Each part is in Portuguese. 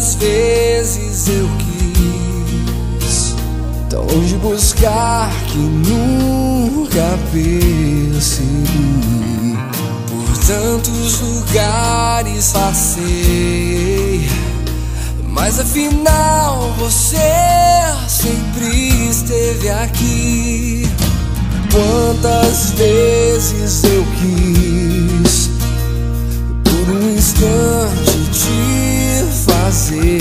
Quantas vezes eu quis tão longe buscar que nunca percebi. Por tantos lugares passei, mas afinal você sempre esteve aqui. Quantas vezes eu quis por um instante te fazer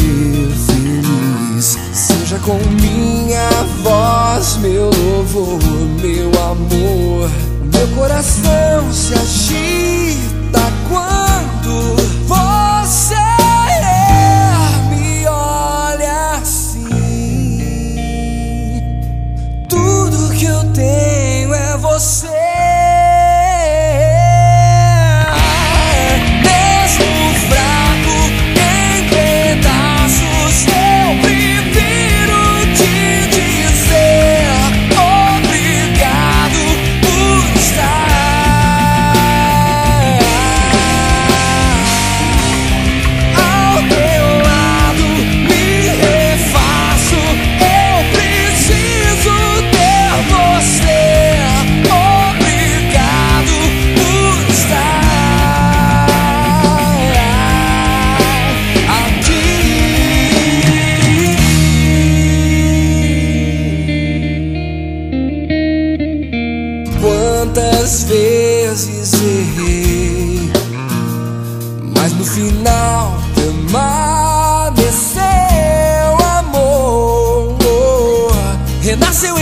feliz, seja com minha voz, meu louvor, meu amor. Meu coração se agita quando você me olha assim. Tudo que eu tenho é você. Quantas vezes errei, mas no final permaneceu amor. Renasceu